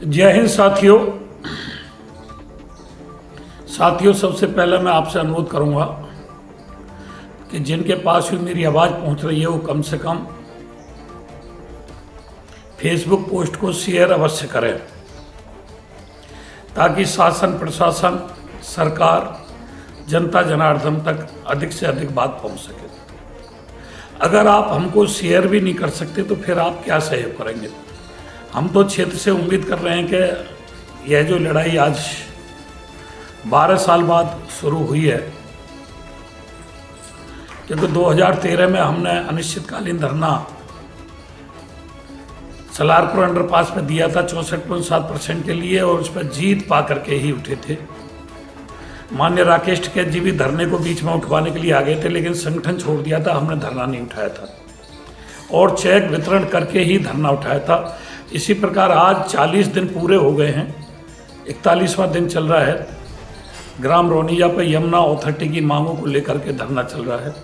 जय हिंद साथियों, सबसे पहले मैं आपसे अनुरोध करूंगा कि जिनके पास भी मेरी आवाज़ पहुंच रही है वो कम से कम फेसबुक पोस्ट को शेयर अवश्य करें, ताकि शासन, प्रशासन, सरकार, जनता जनार्दन तक अधिक से अधिक बात पहुंच सके। अगर आप हमको शेयर भी नहीं कर सकते तो फिर आप क्या सहयोग करेंगे? हम तो क्षेत्र से उम्मीद कर रहे हैं कि यह जो लड़ाई आज 12 साल बाद शुरू हुई है, क्योंकि 2013 में हमने अनिश्चितकालीन धरना सलारपुर अंडरपास में दिया था 64.7% के लिए, और उस पर जीत पा करके ही उठे थे। माननीय राकेश टिकैत जी भी धरने को बीच में उठवाने के लिए आ गए थे, लेकिन संगठन छोड़ दिया था, हमने धरना नहीं उठाया था और चेक वितरण करके ही धरना उठाया था। इसी प्रकार आज 40 दिन पूरे हो गए हैं, 41वां दिन चल रहा है। ग्राम रोनिया पर यमुना अथॉरिटी की मांगों को लेकर के धरना चल रहा है।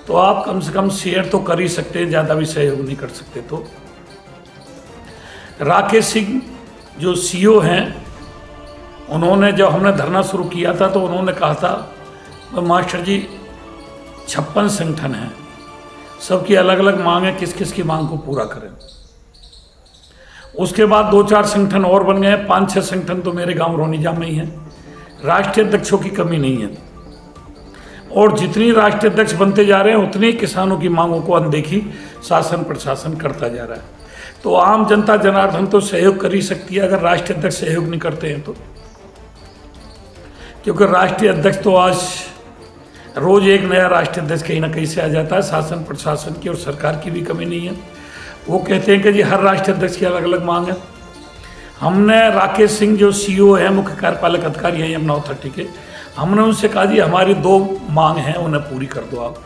तो आप कम से कम शेयर तो कर ही सकते हैं, ज़्यादा भी सहयोग नहीं कर सकते। तो राकेश सिंह जो सीईओ हैं, उन्होंने जब हमने धरना शुरू किया था तो उन्होंने कहा था, मास्टर जी 56 संगठन हैं, सबकी अलग अलग मांग है, किस किस की मांग को पूरा करें। उसके बाद 2-4 संगठन और बन गए, 5-6 संगठन तो मेरे गांव रोनिजा में ही हैं। राष्ट्रीय अध्यक्षों की कमी नहीं है, और जितनी राष्ट्रीय अध्यक्ष बनते जा रहे हैं उतनी किसानों की मांगों को अनदेखी शासन प्रशासन करता जा रहा है। तो आम जनता जनार्दन तो सहयोग कर ही सकती है, अगर राष्ट्रीय अध्यक्ष सहयोग नहीं करते हैं तो। क्योंकि राष्ट्रीय अध्यक्ष तो आज रोज एक नया राष्ट्रीय अध्यक्ष कहीं ना कहीं से आ जाता है। शासन प्रशासन की और सरकार की भी कमी नहीं है। वो कहते हैं कि जी हर राष्ट्रीय अध्यक्ष की अलग अलग मांग है। हमने राकेश सिंह जो सीईओ है, मुख्य कार्यपालक अधिकारी हैं यमुना अथॉरिटी के, हमने उनसे कहा जी हमारी 2 मांग हैं, उन्हें पूरी कर दो आप।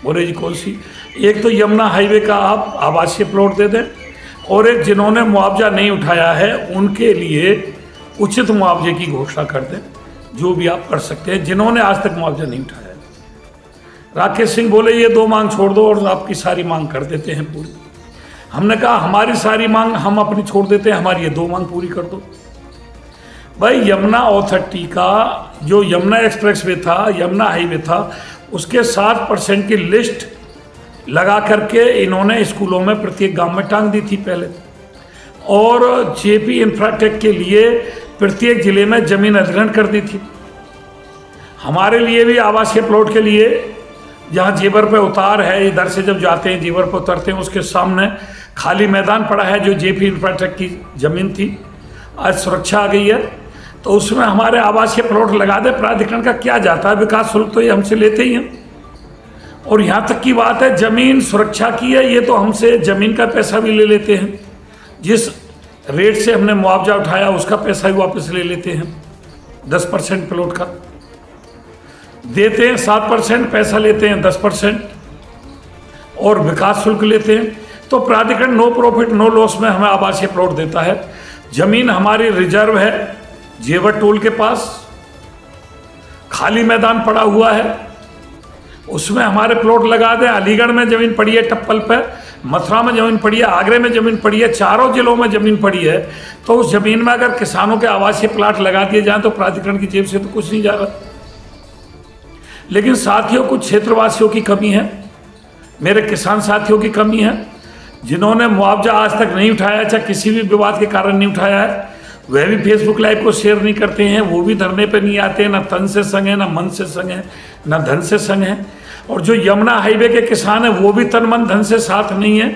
बोले जी कौन सी? एक तो यमुना हाईवे का आप आवासीय प्लॉट दे दें, और एक जिन्होंने मुआवजा नहीं उठाया है उनके लिए उचित मुआवजे की घोषणा कर दें, जो भी आप कर सकते हैं, जिन्होंने आज तक मुआवजा नहीं उठाया है। राकेश सिंह बोले ये 2 मांग छोड़ दो और आपकी सारी मांग कर देते हैं पूरी। हमने कहा हमारी सारी मांग हम अपनी छोड़ देते हैं, हमारी ये 2 मांग पूरी कर दो। भाई यमुना अथॉरिटी का जो यमुना एक्सप्रेस वे था, यमुना हाईवे था, उसके 7% की लिस्ट लगा करके इन्होंने स्कूलों में प्रत्येक गांव में टांग दी थी पहले, और जेपी इंफ्राटेक के लिए प्रत्येक जिले में जमीन अधिग्रहण कर दी थी। हमारे लिए भी आवासीय प्लॉट के लिए, जहाँ जेवर पे उतार है, इधर से जब जाते हैं जेवर पे उतरते हैं, उसके सामने खाली मैदान पड़ा है जो जेपी इंफ्राटेक की जमीन थी। आज सुरक्षा आ गई है, तो उसमें हमारे आवासीय प्लॉट लगा दे। प्राधिकरण का क्या जाता है, विकास शुल्क तो ये हमसे लेते ही हैं। और यहाँ तक की बात है, जमीन सुरक्षा की है, ये तो हमसे जमीन का पैसा भी ले लेते हैं। जिस रेट से हमने मुआवजा उठाया उसका पैसा भी वापस ले लेते हैं। 10% प्लॉट का देते हैं, 7% पैसा लेते हैं, 10% और विकास शुल्क लेते हैं। तो प्राधिकरण नो प्रॉफिट नो लॉस में हमें आवासीय प्लॉट देता है। जमीन हमारी रिजर्व है जेवर टोल के पास, खाली मैदान पड़ा हुआ है, उसमें हमारे प्लॉट लगा दें। अलीगढ़ में जमीन पड़ी है टप्पल पे, मथुरा में जमीन पड़ी है, आगरे में जमीन पड़ी है, 4 जिलों में जमीन पड़ी है। तो उस जमीन में अगर किसानों के आवासीय प्लाट लगा दिए जाएं तो प्राधिकरण की जेब से तो कुछ नहीं जा रहा। लेकिन साथियों, कुछ क्षेत्रवासियों की कमी है, मेरे किसान साथियों की कमी है, जिन्होंने मुआवजा आज तक नहीं उठाया, चाहे किसी भी विवाद के कारण नहीं उठाया है। वह भी फेसबुक लाइव को शेयर नहीं करते हैं, वो भी धरने पे नहीं आते हैं, ना तन से संग है, ना मन से संग है, ना धन से संग है। और जो यमुना हाईवे के किसान हैं वो भी तन मन धन से साथ नहीं है।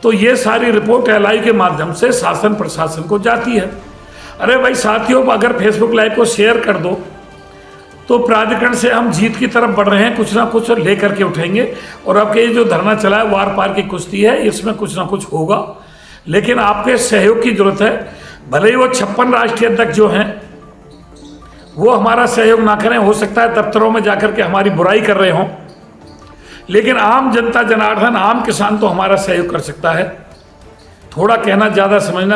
तो ये सारी रिपोर्ट एलआई के माध्यम से शासन प्रशासन को जाती है। अरे भाई साथियों, अगर फेसबुक लाइव को शेयर कर दो तो प्राधिकरण से हम जीत की तरफ बढ़ रहे हैं, कुछ ना कुछ लेकर के उठेंगे। और आपके ये जो धरना चला है, वार पार की कुश्ती है, इसमें कुछ ना कुछ होगा, लेकिन आपके सहयोग की जरूरत है। भले ही वो 56 राष्ट्रीय अध्यक्ष जो हैं वो हमारा सहयोग ना करें, हो सकता है दफ्तरों में जाकर के हमारी बुराई कर रहे हों, लेकिन आम जनता जनार्दन, आम किसान तो हमारा सहयोग कर सकता है। थोड़ा कहना ज़्यादा समझना।